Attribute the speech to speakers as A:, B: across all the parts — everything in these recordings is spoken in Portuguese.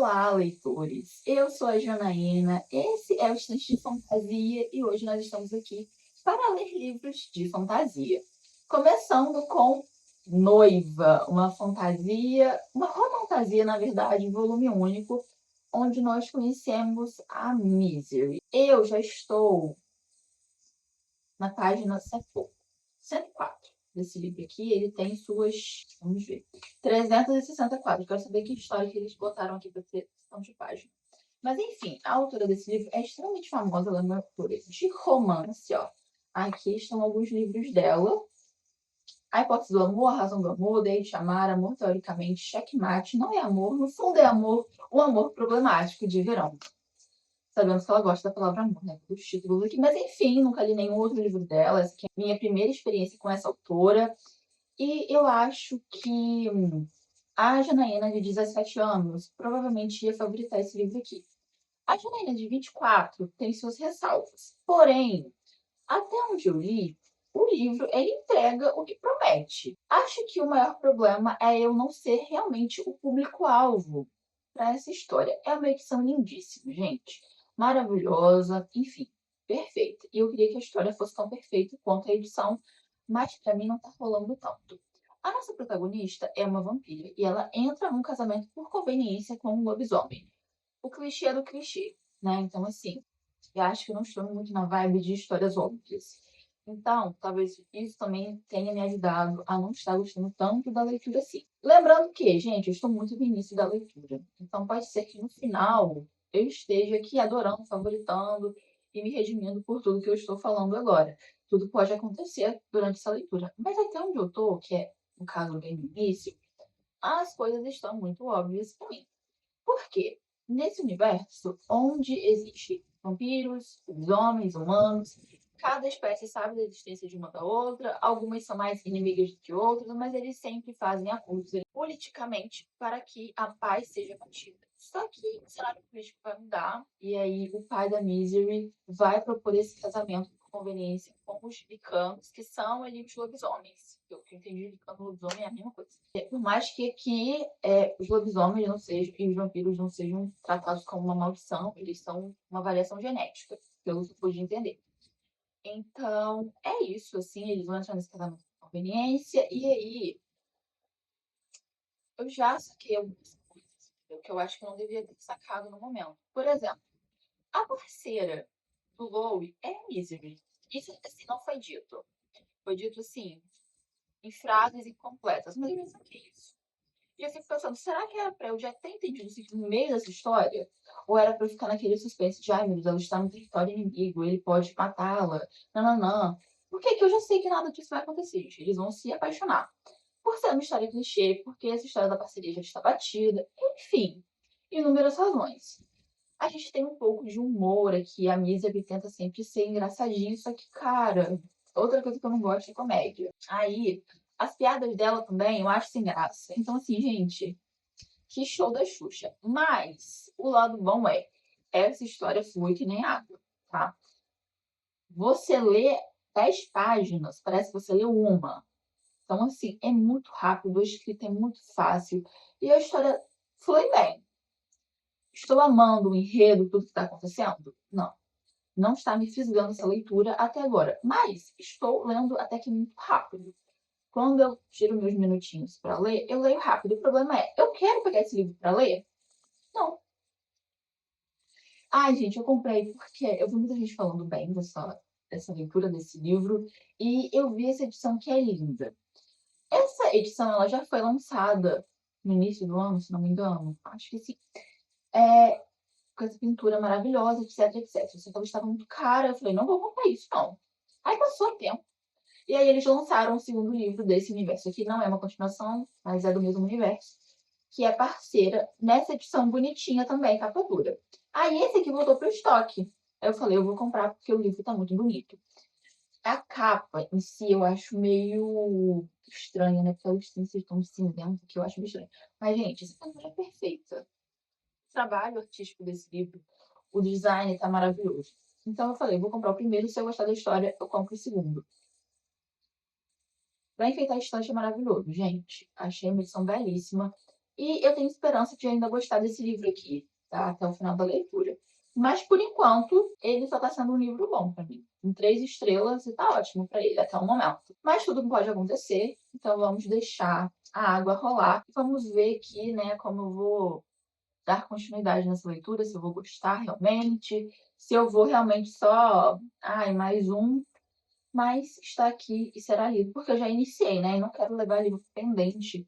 A: Olá, leitores! Eu sou a Janaína, esse é o Estante de Fantasia e hoje nós estamos aqui para ler livros de fantasia. Começando com Noiva, uma fantasia, uma romantasia, na verdade, em volume único, onde nós conhecemos a Misery. Eu já estou na página 104 desse livro aqui. Ele tem suas, vamos ver, 364. Quero saber que história que eles botaram aqui para ter questão de página. Mas enfim, a autora desse livro é extremamente famosa, ela é uma autora de romance, ó. Aqui estão alguns livros dela. A Hipótese do Amor, A Razão do Amor, Deixe Amar, Amor Teoricamente, Checkmate, Não é Amor, No Fundo é Amor, O Amor Problemático de Verão. Sabemos que ela gosta da palavra amor, né? Dos títulos aqui. Mas enfim, nunca li nenhum outro livro dela. Essa aqui é a minha primeira experiência com essa autora. E eu acho que a Janaína, de 17 anos, provavelmente ia favoritar esse livro aqui. A Janaína, de 24, tem suas ressalvas. Porém, até onde eu li, o livro ele entrega o que promete. Acho que o maior problema é eu não ser realmente o público-alvo para essa história. É uma edição lindíssima, gente. Maravilhosa, enfim, perfeita. E eu queria que a história fosse tão perfeita quanto a edição, mas para mim não tá rolando tanto. A nossa protagonista é uma vampira e ela entra num casamento por conveniência com um lobisomem. O clichê é do clichê, né? Então, assim, eu acho que eu não estou muito na vibe de histórias óbvias. Então, talvez isso também tenha me ajudado a não estar gostando tanto da leitura assim. Lembrando que, gente, eu estou muito no início da leitura. Então, pode ser que no final eu esteja aqui adorando, favoritando e me redimindo por tudo que eu estou falando agora. Tudo pode acontecer durante essa leitura. Mas até onde eu estou, que é, no caso, bem no início, as coisas estão muito óbvias para mim. Por quê? Nesse universo, onde existem vampiros, homens, humanos, cada espécie sabe da existência de uma da outra, algumas são mais inimigas do que outras, mas eles sempre fazem acordos politicamente para que a paz seja mantida. Só que o cenário político vai mudar, e aí o pai da Misery vai propor esse casamento por conveniência com os Licanos, que são ali os lobisomens. Eu que entendi, Licano e lobisomem é a mesma coisa. Por mais que aqui os lobisomens não sejam e os vampiros não sejam tratados como uma maldição, eles são uma variação genética, pelo que eu pude entender. Então, é isso, assim, eles vão entrar nesse casamento por conveniência, e aí eu já saquei algumas coisas, entendeu? Que eu acho que eu não devia ter sacado no momento. Por exemplo, a parceira do Louie é a Misery. Isso, assim, não foi dito. Foi dito, assim, em frases incompletas, mas eu já saquei isso. E eu fico pensando, será que era pra eu já ter entendido isso no meio dessa história? Ou era pra eu ficar naquele suspense de, ai meu Deus, ela está no território inimigo, ele pode matá-la, nananã. Por que que eu já sei que nada disso vai acontecer, gente? Eles vão se apaixonar. Por ser uma história clichê, porque essa história da parceria já está batida, enfim, inúmeras razões. A gente tem um pouco de humor aqui, a Misery tenta sempre ser engraçadinho, só que, cara, outra coisa que eu não gosto é comédia. Aí, as piadas dela também eu acho sem graça. Então, assim, gente, que show da Xuxa. Mas o lado bom é, essa história flui que nem água, tá? Você lê 10 páginas, parece que você leu uma. Então, assim, é muito rápido, a escrita é muito fácil e a história flui bem. Estou amando o enredo, tudo que está acontecendo? Não. Não está me fisgando essa leitura até agora, mas estou lendo até que muito rápido. Quando eu tiro meus minutinhos para ler, eu leio rápido. O problema é, eu quero pegar esse livro para ler? Não. Ai, gente, eu comprei porque eu vi muita gente falando bem dessa leitura desse livro e eu vi essa edição que é linda. Essa edição ela já foi lançada no início do ano, se não me engano. Acho que sim. Com essa pintura maravilhosa, etc, etc. Só que ela estava muito cara. Eu falei, não vou comprar isso, não. Aí passou o tempo. E aí eles lançaram o segundo livro desse universo aqui. Não é uma continuação, mas é do mesmo universo. Que é Parceira, nessa edição bonitinha também, capa dura. Aí esse aqui voltou pro estoque. Aí eu falei, eu vou comprar porque o livro tá muito bonito. A capa em si eu acho meio estranha, né? Porque eles têm esse tom cinzento que eu acho meio estranho. Mas, gente, essa capa é perfeita. O trabalho artístico desse livro, o design tá maravilhoso. Então eu falei, vou comprar o primeiro, se eu gostar da história, eu compro o segundo. Pra enfeitar a estante é maravilhoso, gente. Achei uma edição belíssima. e eu tenho esperança de ainda gostar desse livro aqui, tá, até o final da leitura. Mas, por enquanto, ele só tá sendo um livro bom pra mim. Com 3 estrelas e tá ótimo pra ele até o momento. Mas tudo pode acontecer, então vamos deixar a água rolar. Vamos ver aqui, né, como eu vou dar continuidade nessa leitura, se eu vou gostar realmente, se eu vou realmente só, ai, mais um, mas está aqui e será lido, porque eu já iniciei, né, e não quero levar livro pendente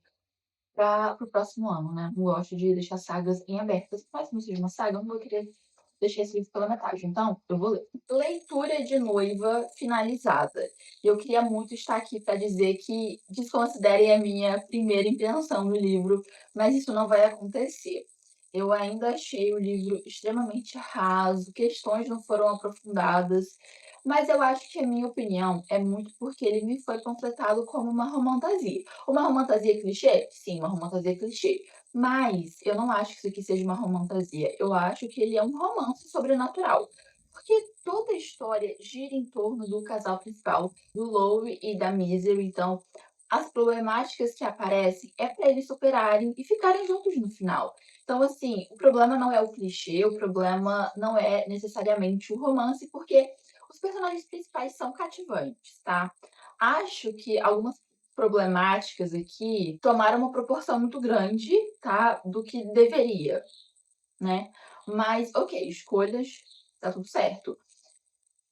A: para o próximo ano, né. Não gosto de deixar sagas em abertas, mas se não seja uma saga, eu não vou querer deixar esse livro pela metade, então eu vou ler. Leitura de noiva finalizada. Eu queria muito estar aqui para dizer que desconsiderem a minha primeira intenção no livro, mas isso não vai acontecer. Eu ainda achei o livro extremamente raso, questões não foram aprofundadas, mas eu acho que a minha opinião é muito porque ele me foi panfletado como uma romantasia. Uma romantasia clichê? Sim, uma romantasia clichê. Mas eu não acho que isso aqui seja uma romantasia. Eu acho que ele é um romance sobrenatural. Porque toda a história gira em torno do casal principal, do Lowry e da Misery. Então, as problemáticas que aparecem é para eles superarem e ficarem juntos no final. Então, assim, o problema não é o clichê, o problema não é necessariamente o romance, porque os personagens principais são cativantes, tá? Acho que algumas problemáticas aqui tomaram uma proporção muito grande, tá, do que deveria, né. Mas ok, escolhas, tá tudo certo.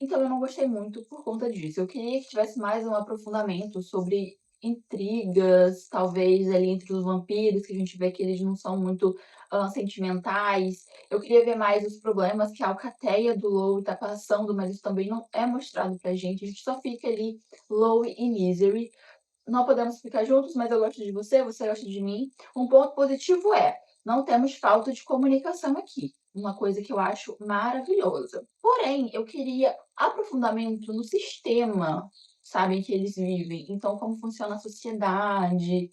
A: Então eu não gostei muito por conta disso. Eu queria que tivesse mais um aprofundamento sobre intrigas, talvez ali entre os vampiros, que a gente vê que eles não são muito, sentimentais. Eu queria ver mais os problemas que a alcateia do Lowe tá passando, mas isso também não é mostrado pra gente, a gente só fica ali Lowe e Misery. Não podemos ficar juntos, mas eu gosto de você, você gosta de mim. Um ponto positivo é, não temos falta de comunicação aqui, uma coisa que eu acho maravilhosa. Porém, eu queria aprofundamento no sistema, sabe, em que eles vivem. Então, como funciona a sociedade.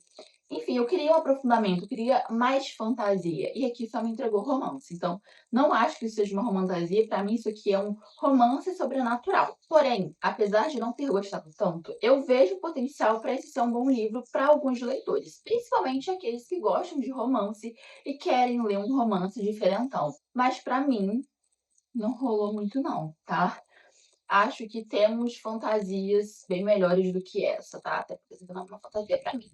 A: Enfim, eu queria um aprofundamento, eu queria mais fantasia. E aqui só me entregou romance. Então, não acho que isso seja uma romantasia. Para mim, isso aqui é um romance sobrenatural. Porém, apesar de não ter gostado tanto, eu vejo potencial para esse ser um bom livro para alguns leitores, principalmente aqueles que gostam de romance e querem ler um romance diferentão. Mas para mim, não rolou muito não, tá? Acho que temos fantasias bem melhores do que essa, tá? Até porque essa não é uma fantasia para mim.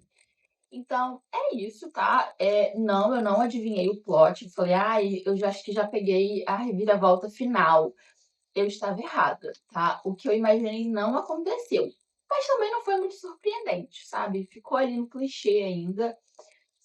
A: Então, é isso, tá? Não, eu não adivinhei o plot. Falei: "Ai, eu já acho que já peguei a reviravolta final". Eu estava errada, tá? O que eu imaginei não aconteceu. Mas também não foi muito surpreendente, sabe? Ficou ali no clichê ainda.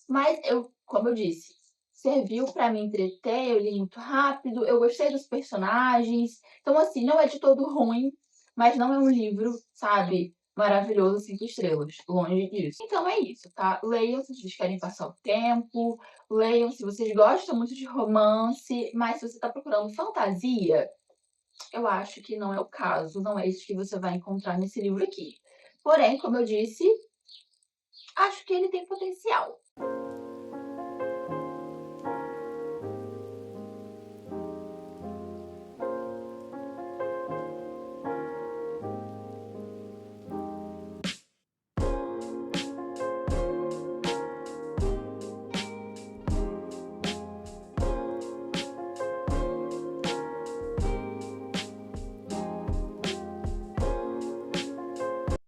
A: Mas eu, como eu disse, serviu pra me entreter, eu li muito rápido, eu gostei dos personagens. Então, assim, não é de todo ruim, mas não é um livro, sabe, maravilhoso, 5 estrelas, longe disso. Então é isso, tá? Leiam se vocês querem passar o tempo, leiam se vocês gostam muito de romance, mas se você tá procurando fantasia, eu acho que não é o caso, não é isso que você vai encontrar nesse livro aqui. Porém, como eu disse, acho que ele tem potencial.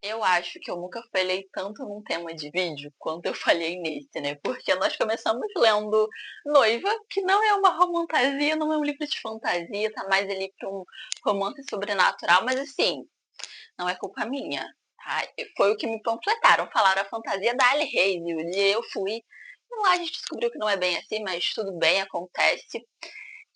B: Eu acho que eu nunca falhei tanto num tema de vídeo quanto eu falhei nesse, né, porque nós começamos lendo Noiva, que não é uma romantasia, não é um livro de fantasia, tá mais ali para um romance sobrenatural, mas assim, não é culpa minha, tá. Foi o que me panfletaram, falaram a fantasia da Ali Hazel, e eu fui, e lá a gente descobriu que não é bem assim, mas tudo bem, acontece.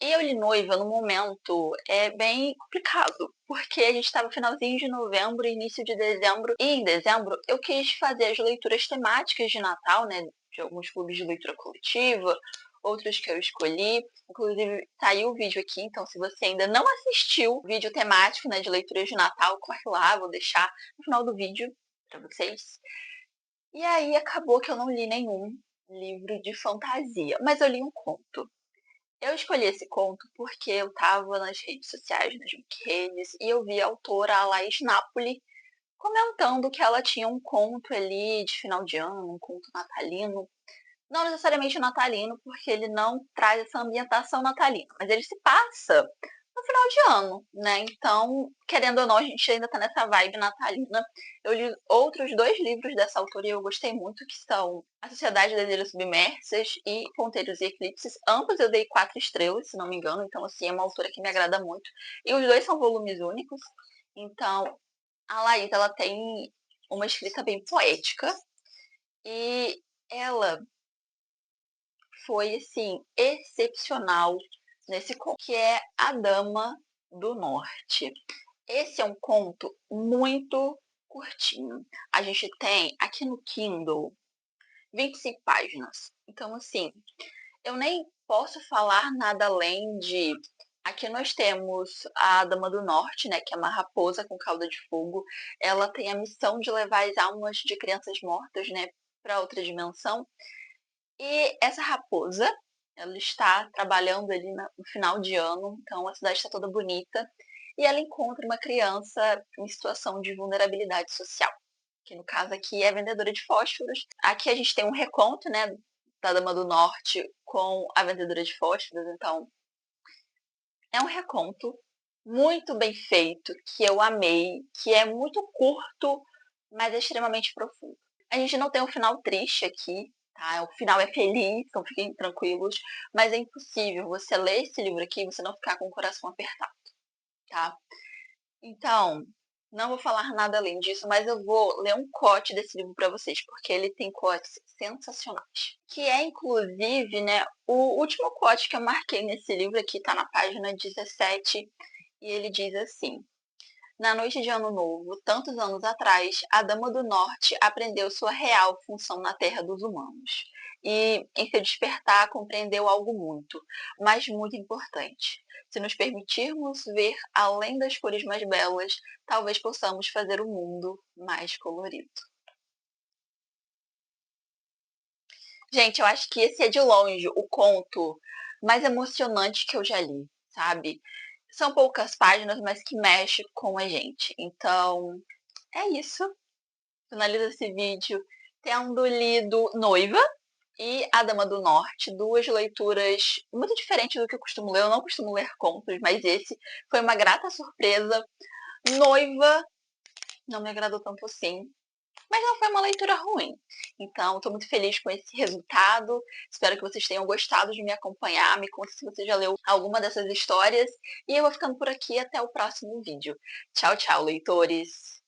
B: E eu li Noiva num momento, bem complicado, porque a gente estava finalzinho de novembro, início de dezembro, e em dezembro eu quis fazer as leituras temáticas de Natal, né, de alguns clubes de leitura coletiva, outros que eu escolhi. Inclusive, saiu o vídeo aqui, então se você ainda não assistiu o vídeo temático, né, de leituras de Natal, corre lá, vou deixar no final do vídeo para vocês. E aí acabou que eu não li nenhum livro de fantasia, mas eu li um conto. Eu escolhi esse conto porque eu estava nas redes sociais, nas redes, e eu vi a autora, a Laís Napoli, comentando que ela tinha um conto ali de final de ano, um conto natalino, Não necessariamente natalino, porque ele não traz essa ambientação natalina, mas ele se passa no final de ano, né? Então, querendo ou não, a gente ainda tá nessa vibe natalina. Eu li outros 2 livros dessa autoria, eu gostei muito, que são A Sociedade das Ilhas Submersas e Ponteiros e Eclipses. Ambos eu dei 4 estrelas, se não me engano, então, assim, é uma autora que me agrada muito. E os 2 são volumes únicos, então a Laís, ela tem uma escrita bem poética e ela foi, assim, excepcional nesse conto, que é A Dama do Norte. Esse é um conto muito curtinho. A gente tem aqui no Kindle 25 páginas. Então, assim, eu nem posso falar nada além de. Aqui nós temos a Dama do Norte, né, que é uma raposa com cauda de fogo. Ela tem a missão de levar as almas de crianças mortas, né, para outra dimensão. E essa raposa, ela está trabalhando ali no final de ano, então a cidade está toda bonita, e ela encontra uma criança em situação de vulnerabilidade social, que no caso aqui é vendedora de fósforos. Aqui a gente tem um reconto, né, da Dama do Norte com a vendedora de fósforos, então é um reconto muito bem feito, que eu amei, que é muito curto, mas é extremamente profundo. A gente não tem um final triste aqui, tá? O final é feliz, então fiquem tranquilos, mas é impossível você ler esse livro aqui e você não ficar com o coração apertado, tá? Então, não vou falar nada além disso, mas eu vou ler um quote desse livro para vocês, porque ele tem quotes sensacionais. Que é, inclusive, né, o último quote que eu marquei nesse livro aqui, tá na página 17, e ele diz assim: na noite de Ano Novo, tantos anos atrás, a Dama do Norte aprendeu sua real função na Terra dos humanos. E, em seu despertar, compreendeu algo muito, mas muito importante. Se nos permitirmos ver além das cores mais belas, talvez possamos fazer o mundo mais colorido. Gente, eu acho que esse é de longe o conto mais emocionante que eu já li, sabe? São poucas páginas, mas que mexe com a gente. Então, é isso. Finaliza esse vídeo tendo lido Noiva e A Dama do Norte, 2 leituras muito diferentes do que eu costumo ler. Eu não costumo ler contos, mas esse foi uma grata surpresa. Noiva não me agradou tanto assim, mas não foi uma leitura ruim. Então, estou muito feliz com esse resultado. Espero que vocês tenham gostado de me acompanhar. Me conta se você já leu alguma dessas histórias. E eu vou ficando por aqui até o próximo vídeo. Tchau, tchau, leitores!